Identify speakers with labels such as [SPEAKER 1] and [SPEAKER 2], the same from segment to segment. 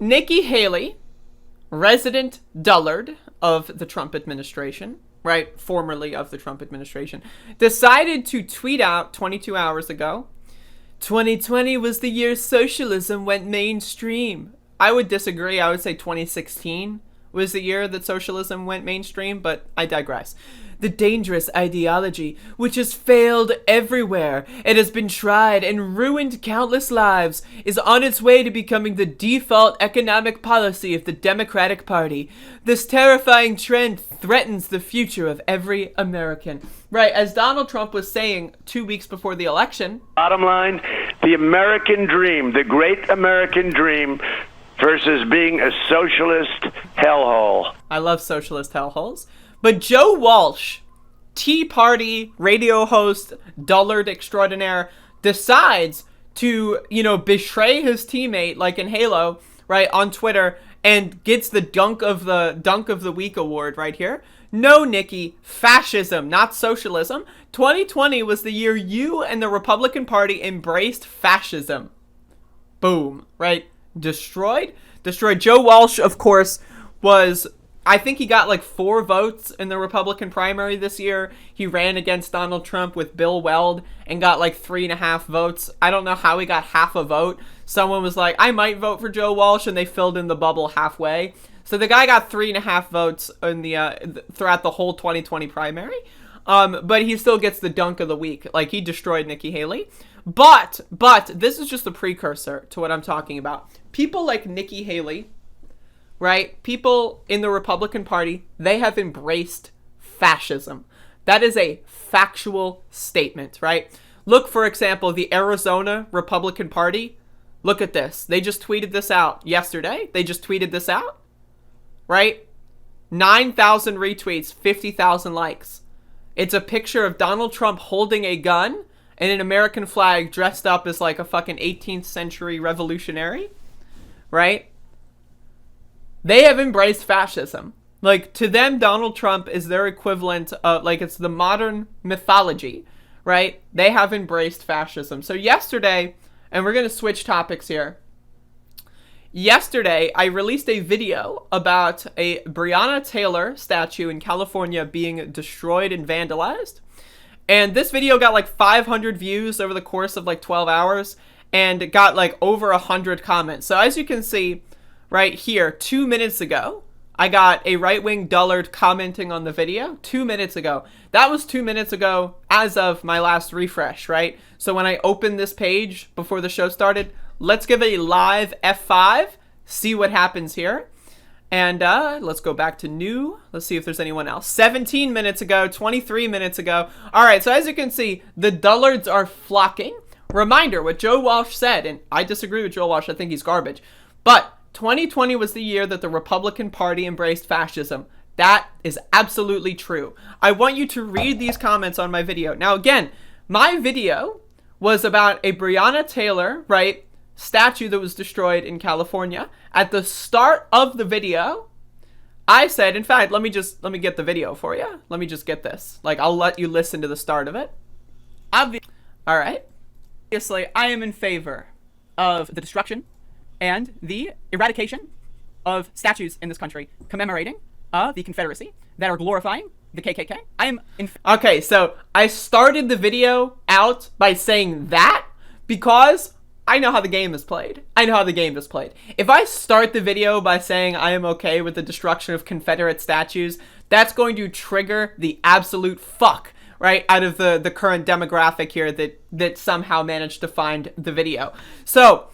[SPEAKER 1] Nikki Haley, resident dullard of the Trump administration, right, formerly of the Trump administration, decided to tweet out 22 hours ago, 2020 was the year socialism went mainstream. I would disagree. I would say 2016 was the year that socialism went mainstream, but I digress. The dangerous ideology, which has failed everywhere, it has been tried and ruined countless lives, is on its way to becoming the default economic policy of the Democratic Party. This terrifying trend threatens the future of every American. Right, as Donald Trump was saying 2 weeks before the election.
[SPEAKER 2] Bottom line, the American dream, the great American dream, versus being a socialist hellhole.
[SPEAKER 1] I love socialist hellholes. But Joe Walsh, Tea Party radio host, dullard extraordinaire, decides to, betray his teammate, like in Halo, right, on Twitter, and gets the Dunk of the Week award right here. No, Nikki, fascism, not socialism. 2020 was the year you and the Republican Party embraced fascism. Boom, right? Destroyed. Joe Walsh, of course, I think he got like 4 votes in the Republican primary this year. He ran against Donald Trump with Bill Weld and got like 3.5 votes. I don't know how he got half a vote. Someone was like, I might vote for Joe Walsh, and they filled in the bubble halfway. So the guy got 3.5 votes in the throughout the whole 2020 primary. But he still gets the Dunk of the Week. Like, he destroyed Nikki Haley. But this is just a precursor to what I'm talking about. People like Nikki Haley, right? People in the Republican Party, they have embraced fascism. That is a factual statement, right? Look, for example, the Arizona Republican Party. Look at this. They just tweeted this out yesterday. Right? 9,000 retweets, 50,000 likes. It's a picture of Donald Trump holding a gun and an American flag dressed up as like a fucking 18th century revolutionary, right? They have embraced fascism. Like, to them, Donald Trump is their equivalent of, like, it's the modern mythology, right? They have embraced fascism. So yesterday, and we're going to switch topics here. Yesterday, I released a video about a Breonna Taylor statue in California being destroyed and vandalized. And this video got like 500 views over the course of like 12 hours and it got like over 100 comments. So as you can see right here, 2 minutes ago, I got a right-wing dullard commenting on the video 2 minutes ago. That was 2 minutes ago as of my last refresh, right? So when I opened this page before the show started, let's give a live F5, see what happens here. And let's go back to new. Let's see if there's anyone else. 17 minutes ago, 23 minutes ago. All right, so as you can see, the dullards are flocking. Reminder, what Joe Walsh said, and I disagree with Joe Walsh, I think he's garbage. But 2020 was the year that the Republican Party embraced fascism. That is absolutely true. I want you to read these comments on my video. Now, again, my video was about a Breonna Taylor, right, statue that was destroyed in California. At the start of the video, I said, in fact, let me get the video for you. Let me just get this. Like, I'll let you listen to the start of it. All right. Obviously, I am in favor of the destruction and the eradication of statues in this country commemorating the Confederacy that are glorifying the KKK. Okay, so I started the video out by saying that because I know how the game is played. If I start the video by saying I am okay with the destruction of Confederate statues, that's going to trigger the absolute fuck, right, out of the current demographic here that somehow managed to find the video. So,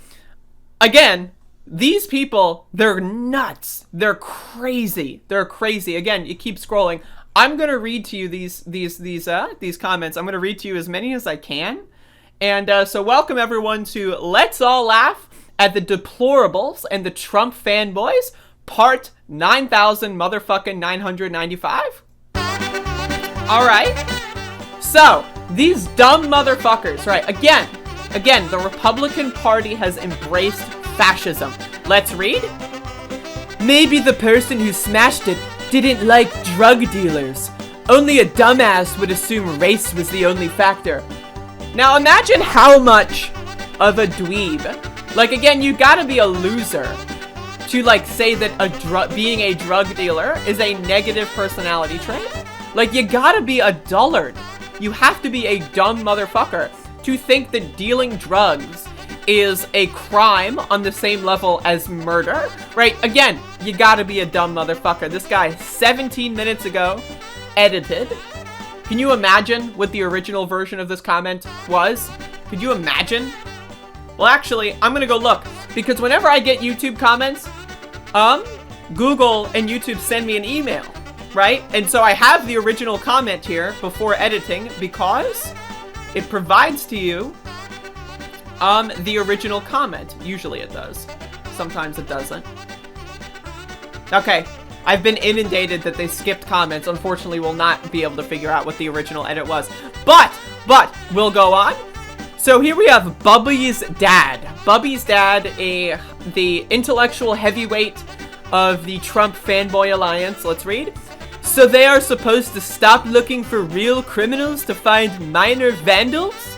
[SPEAKER 1] again, these people, they're nuts. They're crazy. Again, you keep scrolling. I'm going to read to you these comments. I'm going to read to you as many as I can. And so welcome everyone to Let's All Laugh at the Deplorables and the Trump Fanboys, part 9,995. All right. So these dumb motherfuckers, right? Again, the Republican Party has embraced fascism. Let's read. Maybe the person who smashed it didn't like drug dealers. Only a dumbass would assume race was the only factor. Now imagine how much of a dweeb, like, again, you gotta be a loser to like say that being a drug dealer is a negative personality trait. Like, you gotta be a dullard. You have to be a dumb motherfucker to think that dealing drugs is a crime on the same level as murder, right? Again, you gotta be a dumb motherfucker. This guy 17 minutes ago edited. Can you imagine what the original version of this comment was? Could you imagine? Well, actually, I'm gonna go look, because whenever I get YouTube comments, Google and YouTube send me an email, right? And so I have the original comment here before editing because it provides to you the original comment. Usually it does. Sometimes it doesn't. Okay. I've been inundated that they skipped comments. Unfortunately, we'll not be able to figure out what the original edit was. But, we'll go on. So here we have Bubby's dad. Bubby's dad, the intellectual heavyweight of the Trump Fanboy Alliance. Let's read. So they are supposed to stop looking for real criminals to find minor vandals?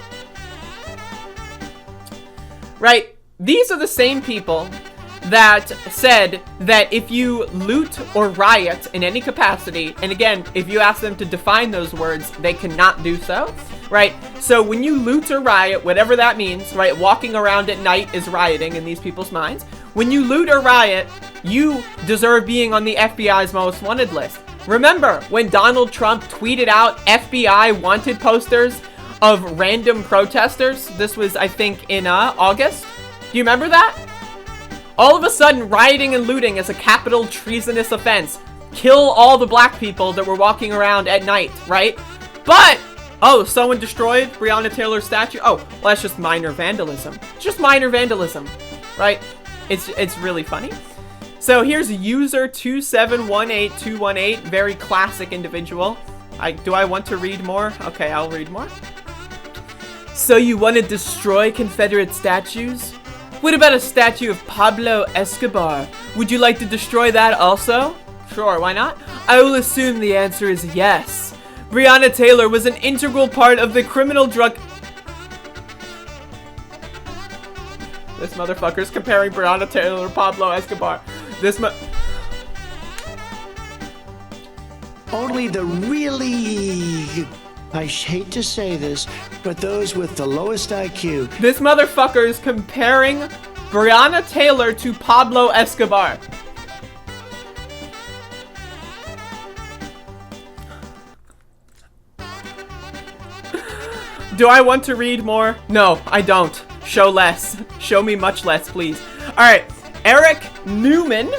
[SPEAKER 1] Right, these are the same people that said that if you loot or riot in any capacity, and again, if you ask them to define those words, they cannot do so, right? So when you loot or riot, whatever that means, right, walking around at night is rioting in these people's minds. When you loot or riot, you deserve being on the FBI's most wanted list. Remember when Donald Trump tweeted out FBI wanted posters of random protesters? This was, I think, in August. Do you remember that? All of a sudden, rioting and looting is a capital treasonous offense. Kill all the black people that were walking around at night, right? But, oh, someone destroyed Breonna Taylor's statue? Oh, well, that's just minor vandalism. It's just minor vandalism, right? It's really funny. So here's user 2718218, very classic individual. Do I want to read more? Okay, I'll read more. So you want to destroy Confederate statues? What about a statue of Pablo Escobar? Would you like to destroy that also? Sure, why not? I will assume the answer is yes. Breonna Taylor was an integral part of the criminal drug... This motherfucker's comparing Breonna Taylor to Pablo Escobar.
[SPEAKER 3] Only the really... I hate to say this, but those with the lowest IQ.
[SPEAKER 1] This motherfucker is comparing Breonna Taylor to Pablo Escobar. Do I want to read more? No, I don't. Show less. Show me much less, please. Alright, Eric Newman.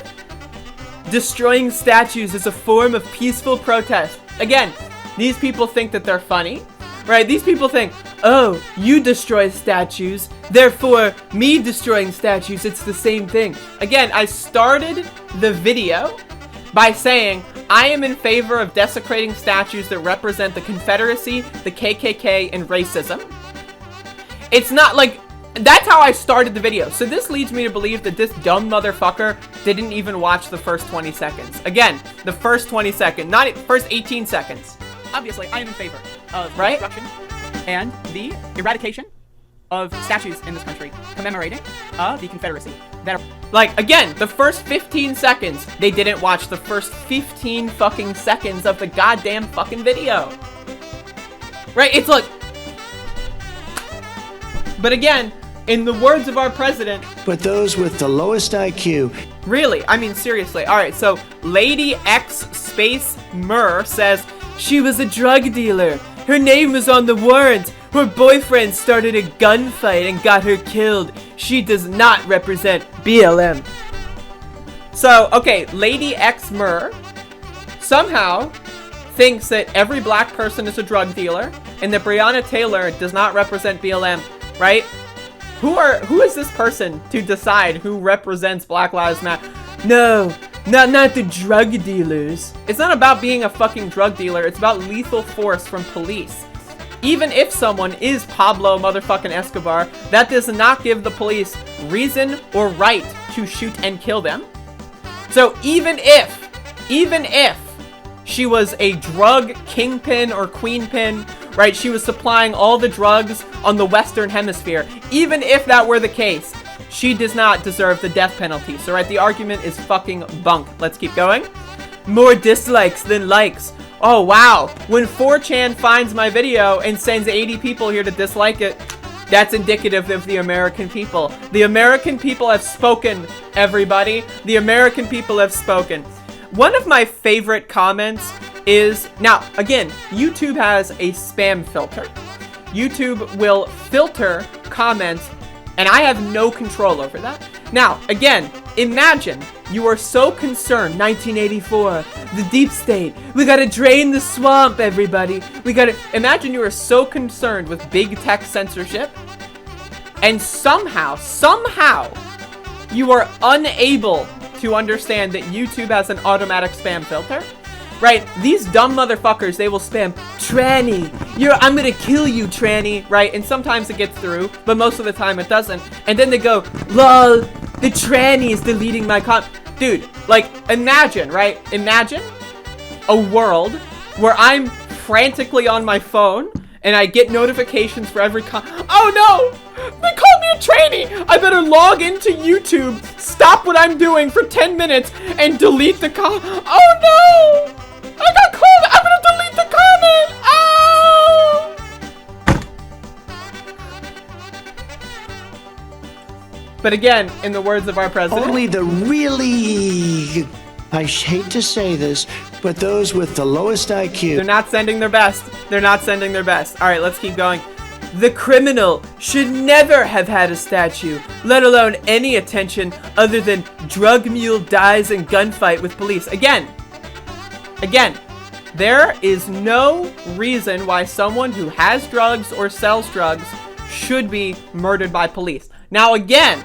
[SPEAKER 1] Destroying statues is a form of peaceful protest. Again, these people think that they're funny, right? These people think, oh, you destroy statues, therefore me destroying statues, it's the same thing. Again, I started the video by saying I am in favor of desecrating statues that represent the Confederacy, the KKK, and racism. It's not like... That's how I started the video. So this leads me to believe that this dumb motherfucker didn't even watch the first 20 seconds. Again, the first 20 seconds, not first 18 seconds. Obviously, I am in favor of the destruction and the eradication of statues in this country commemorating the Confederacy. That are, like, again, the first 15 seconds, they didn't watch the first 15 fucking seconds of the goddamn fucking video. Right? It's like... But again, in the words of our president...
[SPEAKER 3] But those with the lowest IQ...
[SPEAKER 1] Really? I mean, seriously. Alright, so Lady X Space Mur says... She was a drug dealer. Her name was on the warrant. Her boyfriend started a gunfight and got her killed. She does not represent BLM. So, okay, Lady X Mur somehow thinks that every black person is a drug dealer and that Breonna Taylor does not represent BLM, right? Who is this person to decide who represents Black Lives Matter? No. Not the drug dealers. It's not about being a fucking drug dealer. It's about lethal force from police. Even if someone is Pablo motherfucking Escobar, that does not give the police reason or right to shoot and kill them. So even if she was a drug kingpin or queenpin, right? She was supplying all the drugs on the Western Hemisphere. Even if that were the case, she does not deserve the death penalty. So, right, the argument is fucking bunk. Let's keep going. More dislikes than likes. Oh, wow. When 4chan finds my video and sends 80 people here to dislike it, that's indicative of the American people. The American people have spoken, everybody. The American people have spoken. One of my favorite comments is, now, again, YouTube has a spam filter. YouTube will filter comments, and I have no control over that. Now, again, imagine you are so concerned, 1984, the deep state, we gotta drain the swamp, everybody. Imagine you are so concerned with big tech censorship, and somehow, you are unable to understand that YouTube has an automatic spam filter. Right, these dumb motherfuckers, they will spam, tranny, I'm gonna kill you, tranny, right? And sometimes it gets through, but most of the time it doesn't. And then they go, lol, the tranny is deleting my Dude, like, imagine, right? Imagine a world where I'm frantically on my phone and I get notifications for every oh no! They called me a tranny! I better log into YouTube, stop what I'm doing for 10 minutes, and delete the oh no! I got called! I'm gonna delete the comment! Oh! But again, in the words of our president,
[SPEAKER 3] only the really, I hate to say this, but those with the lowest IQ.
[SPEAKER 1] They're not sending their best. They're not sending their best. All right, let's keep going. The criminal should never have had a statue, let alone any attention other than drug mule dies in gunfight with police. Again, there is no reason why someone who has drugs or sells drugs should be murdered by police. Now again,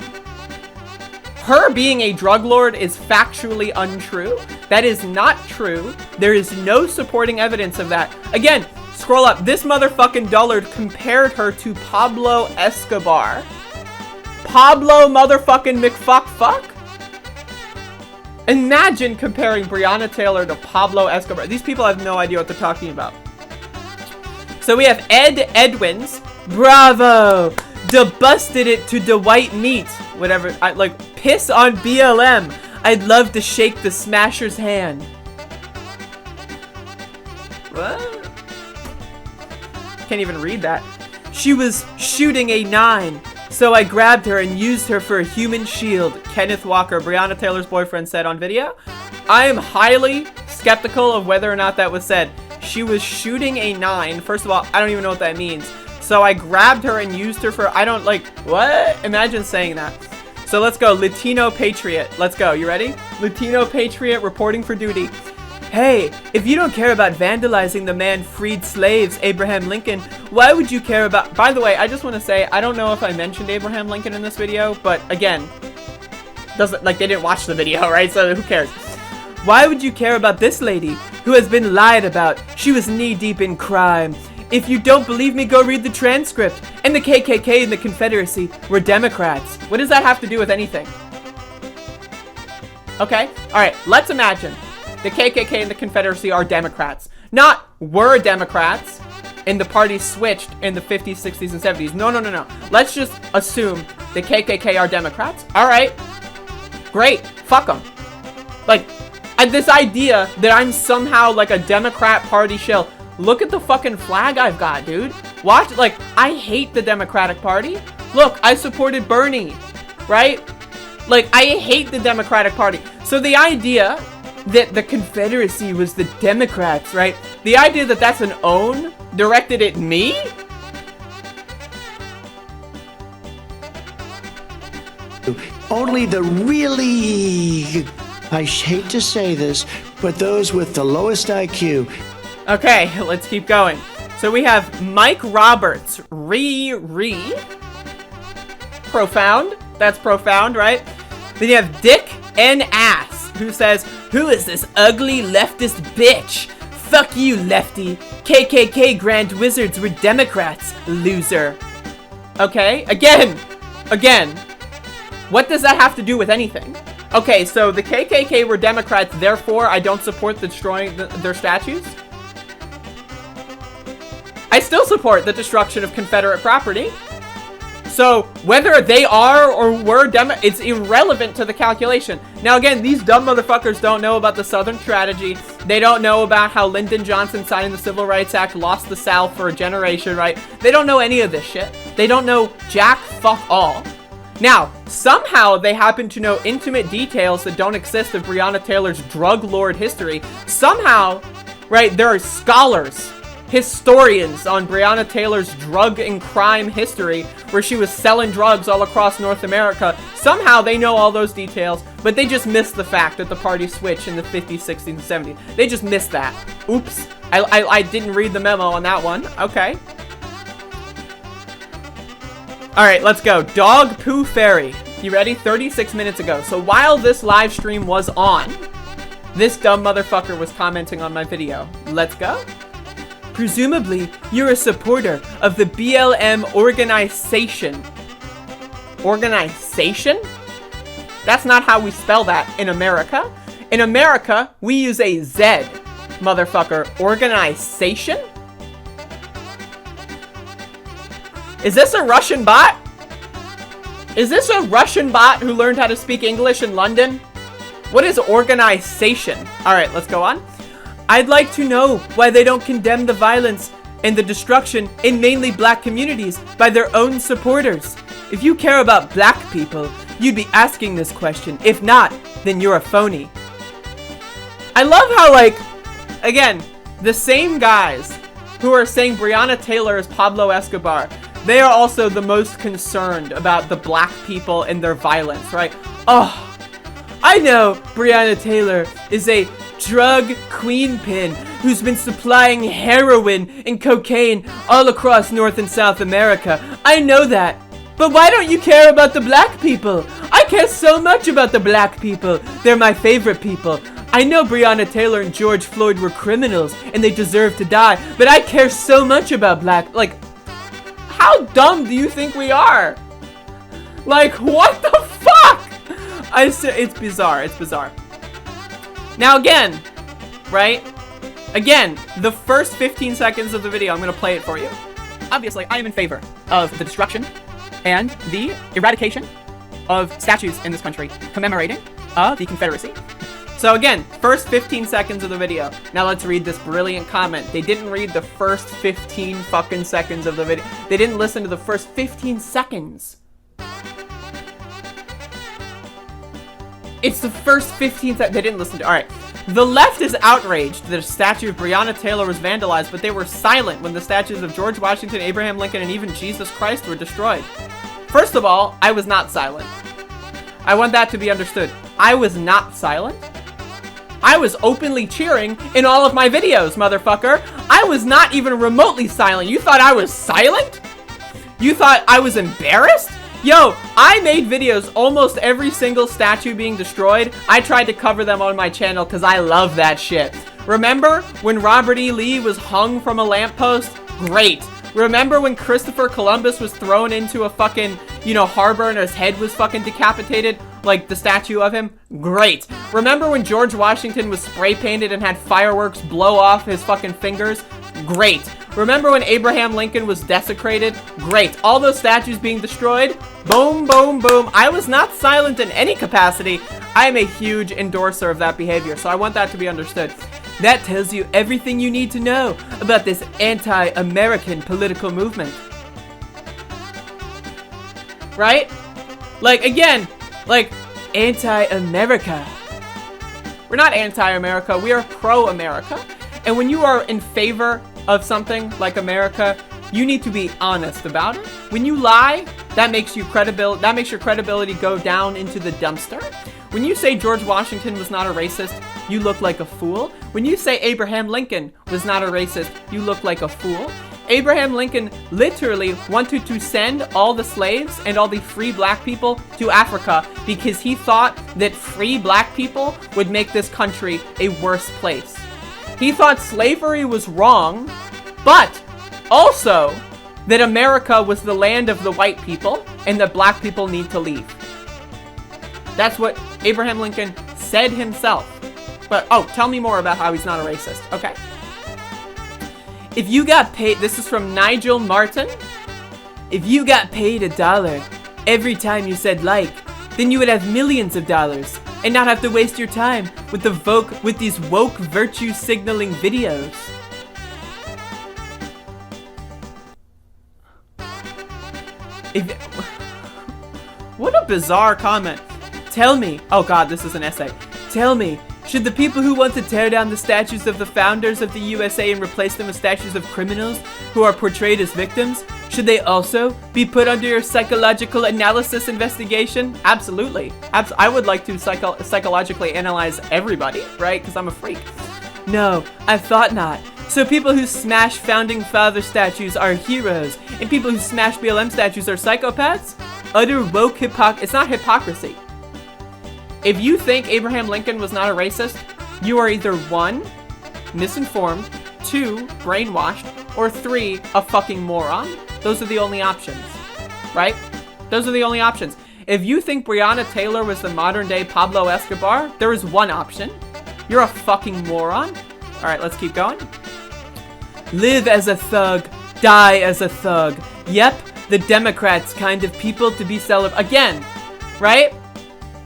[SPEAKER 1] her being a drug lord is factually untrue. That is not true. There is no supporting evidence of that. Again, scroll up. This motherfucking dullard compared her to Pablo Escobar. Pablo motherfucking McFuck? Imagine comparing Breonna Taylor to Pablo Escobar. These people have no idea what they're talking about. So we have Ed Edwins. Bravo! Busted it to the white meat. Whatever. I like piss on BLM. I'd love to shake the smasher's hand. What? Can't even read that. She was shooting a 9. So I grabbed her and used her for a human shield, Kenneth Walker, Breonna Taylor's boyfriend, said on video. I am highly skeptical of whether or not that was said. She was shooting a 9. First of all, I don't even know what that means. So I grabbed her and used her for, what? Imagine saying that. So let's go, Latino Patriot. Let's go, you ready? Latino Patriot reporting for duty. Hey, if you don't care about vandalizing the man freed slaves, Abraham Lincoln, why would you care about... By the way, I just want to say, I don't know if I mentioned Abraham Lincoln in this video, but again, they didn't watch the video, right? So who cares? Why would you care about this lady who has been lied about? She was knee-deep in crime. If you don't believe me, go read the transcript. And the KKK and the Confederacy were Democrats. What does that have to do with anything? Okay, alright, let's imagine the KKK and the Confederacy are Democrats. Not were Democrats and the party switched in the 50s, 60s, and 70s. No. Let's just assume the KKK are Democrats. Alright, great, fuck them. Like, this idea that I'm somehow like a Democrat party shill. Look at the fucking flag I've got, dude. Watch, like, I hate the Democratic Party. Look, I supported Bernie, right? Like, I hate the Democratic Party. So the idea that the Confederacy was the Democrats, right? The idea that that's an own directed at me?
[SPEAKER 3] Only the really, I hate to say this, but those with the lowest IQ.
[SPEAKER 1] Okay, let's keep going. So we have Mike Roberts, profound. That's profound, right? Then you have Dick N. Ass, who says, who is this ugly leftist bitch? Fuck you, lefty. KKK Grand Wizards were Democrats, loser. Okay, again. What does that have to do with anything? Okay, so the KKK were Democrats, therefore I don't support destroying their statues? I still support the destruction of Confederate property. So whether they are or were it's irrelevant to the calculation. Now again, these dumb motherfuckers don't know about the Southern strategy. They don't know about how Lyndon Johnson signing the Civil Rights Act lost the South for a generation, right? They don't know any of this shit. They don't know jack fuck all. Now, somehow they happen to know intimate details that don't exist of Breonna Taylor's drug lord history. Somehow, right, there are scholars, historians on Breonna Taylor's drug and crime history where she was selling drugs all across North America. Somehow they know all those details, but they just missed the fact that the party switched in the 50s, 60s, and 70s. They just missed that. Oops. I didn't read the memo on that one. Okay. Alright, let's go. Dog Poo Fairy. You ready? 36 minutes ago. So while this live stream was on, this dumb motherfucker was commenting on my video. Let's go. Presumably, you're a supporter of the BLM organization. Organization? That's not how we spell that in America. In America, we use a Z, motherfucker. Organization? Is this a Russian bot? Is this a Russian bot who learned how to speak English in London? What is organization? Alright, let's go on. I'd like to know why they don't condemn the violence and the destruction in mainly black communities by their own supporters. If you care about black people, you'd be asking this question. If not, then you're a phony. I love how, like, again, the same guys who are saying Breonna Taylor is Pablo Escobar, they are also the most concerned about the black people and their violence, right? Oh, I know Breonna Taylor is a drug queenpin who's been supplying heroin and cocaine all across North and South America. I know that. But why don't you care about the black people? I care so much about the black people. They're my favorite people. I know Breonna Taylor and George Floyd were criminals and they deserve to die, but I care so much about like, how dumb do you think we are? Like, what the fuck? It's bizarre, it's bizarre. Now again, right? Again, the first 15 seconds of the video, I'm gonna play it for you. Obviously, I am in favor of the destruction and the eradication of statues in this country commemorating the Confederacy. So again, first 15 seconds of the video. Now let's read this brilliant comment. They didn't read the first 15 fucking seconds of the video. They didn't listen to the first 15 seconds. It's the first 15 seconds. They didn't listen to. Alright. The left is outraged that a statue of Breonna Taylor was vandalized, but they were silent when the statues of George Washington, Abraham Lincoln, and even Jesus Christ were destroyed. First of all, I was not silent. I want that to be understood. I was not silent. I was openly cheering in all of my videos, motherfucker. I was not even remotely silent. You thought I was silent? You thought I was embarrassed? Yo, I made videos almost every single statue being destroyed. I tried to cover them on my channel because I love that shit. Remember when Robert E. Lee was hung from a lamppost? Great. Remember when Christopher Columbus was thrown into a fucking, harbor and his head was fucking decapitated? Like the statue of him? Great. Remember when George Washington was spray painted and had fireworks blow off his fucking fingers? Great. Remember when Abraham Lincoln was desecrated? Great. All those statues being destroyed? Boom, boom, boom. I was not silent in any capacity. I am a huge endorser of that behavior, so I want that to be understood. That tells you everything you need to know about this anti-American political movement. Right? Like, again, like, anti-America. We're not anti-America, we are pro-America. And when you are in favor of something like America, you need to be honest about it. When you lie, that makes your credibility go down into the dumpster. When you say George Washington was not a racist, you look like a fool. When you say Abraham Lincoln was not a racist, you look like a fool. Abraham Lincoln literally wanted to send all the slaves and all the free black people to Africa because he thought that free black people would make this country a worse place. He thought slavery was wrong, but also that America was the land of the white people and that black people need to leave. That's what Abraham Lincoln said himself. But, tell me more about how he's not a racist. Okay. If you got paid, this is from Nigel Martin. if you got paid $1 every time you said like, then you would have millions of dollars and not have to waste your time with these woke virtue signaling videos. What a bizarre comment. Tell me, oh god, this is an essay. Tell me, should the people who want to tear down the statues of the founders of the USA and replace them with statues of criminals who are portrayed as victims, should they also be put under your psychological analysis investigation? Absolutely. I would like to psychologically analyze everybody, right? Because I'm a freak. No, I thought not. So people who smash founding father statues are heroes, and people who smash BLM statues are psychopaths? Utter woke it's not hypocrisy. If you think Abraham Lincoln was not a racist, you are either 1, misinformed, 2, brainwashed, or 3, a fucking moron. Those are the only options, right? Those are the only options. If you think Breonna Taylor was the modern day Pablo Escobar, there is one option. You're a fucking moron. All right, let's keep going. Live as a thug, die as a thug. Yep, the Democrats kind of people to be celebrated. Again, right?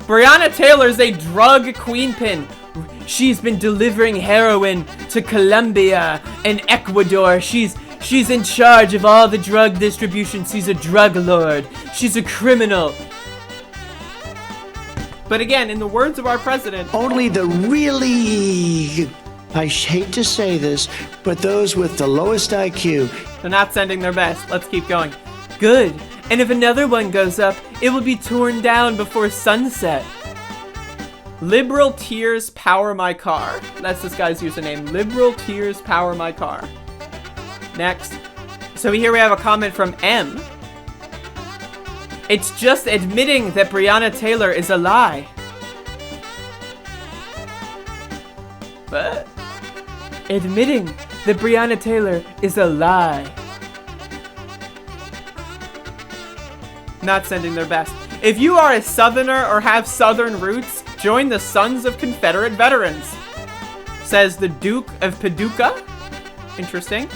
[SPEAKER 1] Breonna Taylor's a drug queenpin. She's been delivering heroin to Colombia and Ecuador. She's in charge of all the drug distribution. She's a drug lord. She's a criminal. But again, in the words of our president,
[SPEAKER 3] only the really, I hate to say this, but those with the lowest IQ.
[SPEAKER 1] They're not sending their best. Let's keep going. Good. And if another one goes up, it will be torn down before sunset. Liberal tears power my car. That's this guy's username. Liberal tears power my car. Next. So here we have a comment from M. It's just admitting that Breonna Taylor is a lie. What? Admitting that Breonna Taylor is a lie. Not sending their best. If you are a Southerner or have Southern roots, join the Sons of Confederate Veterans. Says the Duke of Paducah. Interesting.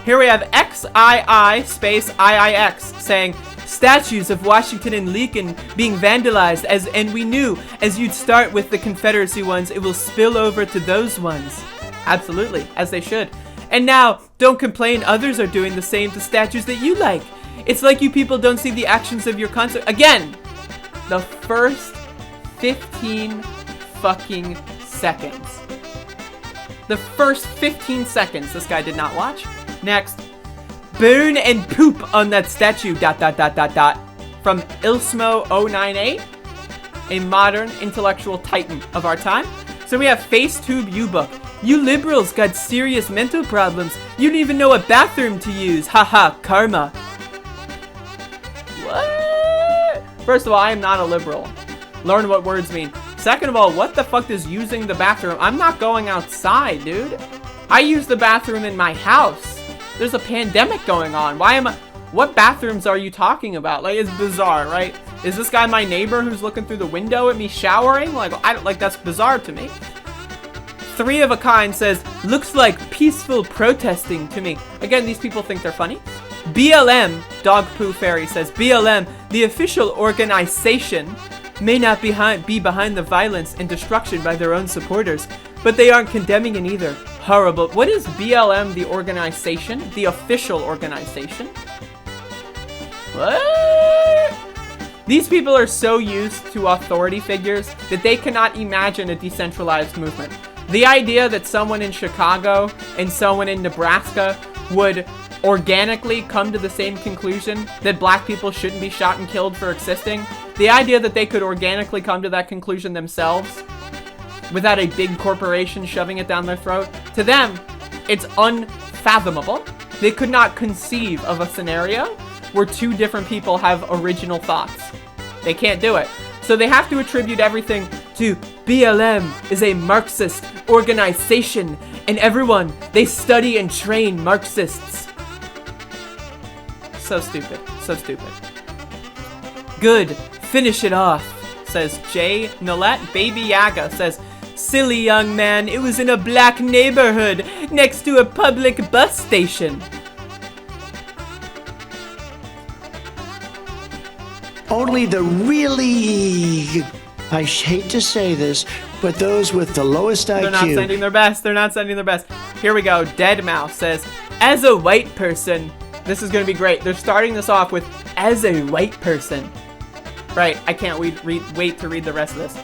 [SPEAKER 1] Here we have XII space IIX saying, statues of Washington and Lincoln being vandalized and we knew as you'd start with the Confederacy ones, it will spill over to those ones. Absolutely, as they should. And now, don't complain others are doing the same to statues that you like. It's like you people don't see the actions of your concert. Again, the first 15 fucking seconds. The first 15 seconds this guy did not watch. Next. Burn and poop on that statue, ... From Ilsmo098, a modern intellectual titan of our time. So we have FaceTube U-Book. You liberals got serious mental problems. You don't even know what bathroom to use. Haha, karma. What? First of all, I am not a liberal. Learn what words mean. Second of all, what the fuck is using the bathroom? I'm not going outside, dude. I use the bathroom in my house. There's a pandemic going on. What bathrooms are you talking about? Like, it's bizarre, right? Is this guy my neighbor who's looking through the window at me showering? Like, that's bizarre to me. 3 of a kind says, looks like peaceful protesting to me. Again, these people think they're funny. BLM, Dog Poo Fairy says, BLM, the official organization, may not be behind the violence and destruction by their own supporters, but they aren't condemning it either. Horrible. What is BLM, the organization? The official organization? What? These people are so used to authority figures that they cannot imagine a decentralized movement. The idea that someone in Chicago and someone in Nebraska would organically come to the same conclusion that black people shouldn't be shot and killed for existing, the idea that they could organically come to that conclusion themselves without a big corporation shoving it down their throat, to them, it's unfathomable. They could not conceive of a scenario where 2 different people have original thoughts. They can't do it. So they have to attribute everything to BLM is a Marxist organization, and everyone, they study and train Marxists. So stupid. So stupid. Good. Finish it off, says Jay Nolette. Baby Yaga says, silly young man, it was in a black neighborhood next to a public bus station.
[SPEAKER 3] only the really, I hate to say this, but those with the lowest IQ.
[SPEAKER 1] They're not sending their best. They're not sending their best. Here we go. Deadmau5 says, as a white person, this is going to be great. They're starting this off with, as a white person. Right, I can't wait to read the rest of this.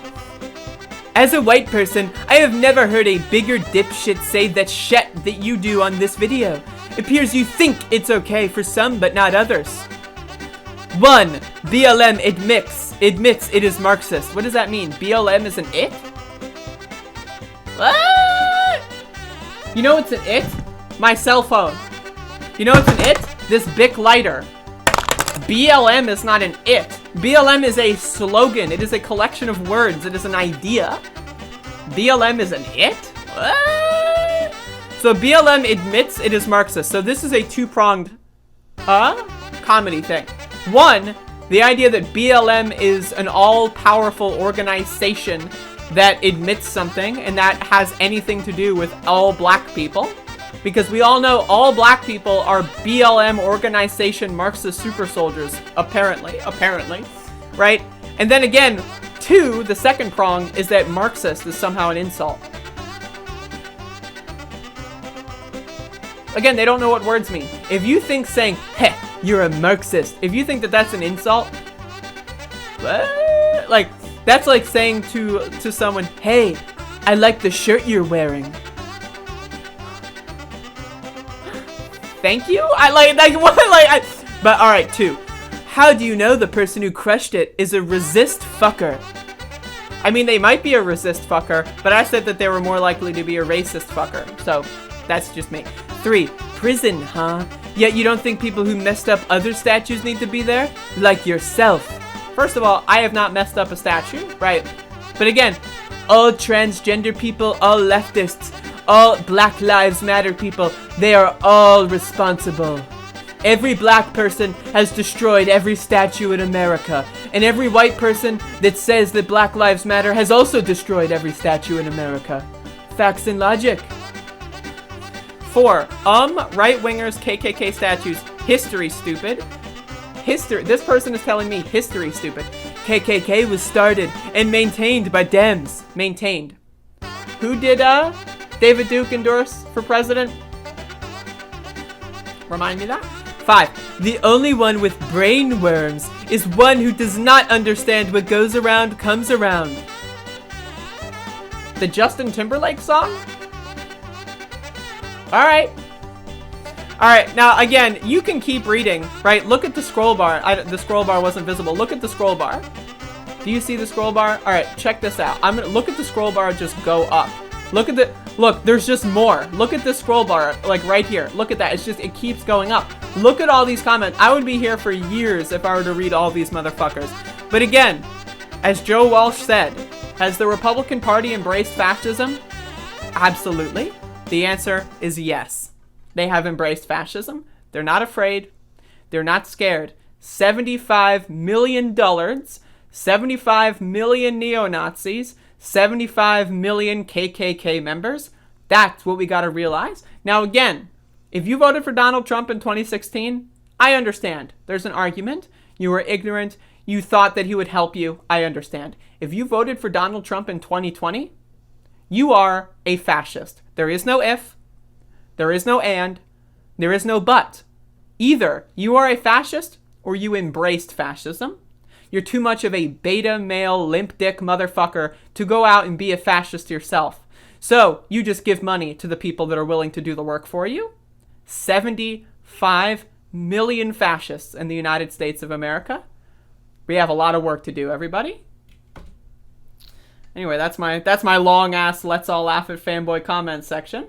[SPEAKER 1] As a white person, I have never heard a bigger dipshit say that shit that you do on this video. It appears you think it's okay for some, but not others. 1. BLM admits it is Marxist. What does that mean? BLM is an it? What? You know what's an it? My cell phone. You know what's an it? This Bic lighter. BLM is not an it. BLM is a slogan. It is a collection of words. It is an idea. BLM is an it? What? So BLM admits it is Marxist. So this is a two-pronged comedy thing. 1, the idea that BLM is an all-powerful organization that admits something and that has anything to do with all black people. Because we all know all black people are BLM organization Marxist super soldiers, apparently, right? And then again, 2, the second prong, is that Marxist is somehow an insult. Again, they don't know what words mean. If you think saying, heh, you're a Marxist, if you think that that's an insult, what? Like, that's like saying to someone, hey, I like the shirt you're wearing. Thank you? But alright, 2. How do you know the person who crushed it is a resist fucker? I mean, they might be a resist fucker, but I said that they were more likely to be a racist fucker. So, that's just me. 3. Prison, huh? Yet you don't think people who messed up other statues need to be there? Like yourself. First of all, I have not messed up a statue, right? But again, all transgender people, all leftists, all Black Lives Matter people, they are all responsible. Every black person has destroyed every statue in America. And every white person that says that Black Lives Matter has also destroyed every statue in America. Facts and logic. 4. Right-wingers, KKK statues. History, stupid. History. This person is telling me history, stupid. KKK was started and maintained by Dems. Maintained. Who did, David Duke endorse for president? Remind me that. 5. The only one with brain worms is one who does not understand what goes around comes around. The Justin Timberlake song? Alright. Alright, now again, you can keep reading, right? Look at the scroll bar. The scroll bar wasn't visible. Look at the scroll bar. Do you see the scroll bar? Alright, check this out. I'm gonna look at the scroll bar just go up. Look, there's just more. Look at this scroll bar, like right here. Look at that. It keeps going up. Look at all these comments. I would be here for years if I were to read all these motherfuckers. But again, as Joe Walsh said, has the Republican Party embraced fascism? Absolutely. The answer is yes. They have embraced fascism. They're not afraid. They're not scared. $75 million, 75 million neo-Nazis, 75 million KKK members. That's what we got to realize. Now, again, if you voted for Donald Trump in 2016, I understand. There's an argument. You were ignorant. You thought that he would help you. I understand. If you voted for Donald Trump in 2020, you are a fascist. There is no if. There is no and. There is no but. Either you are a fascist or you embraced fascism. You're too much of a beta male limp dick motherfucker to go out and be a fascist yourself. So you just give money to the people that are willing to do the work for you. 75 million fascists in the United States of America. We have a lot of work to do, everybody. Anyway, that's my long ass let's all laugh at fanboy comment section.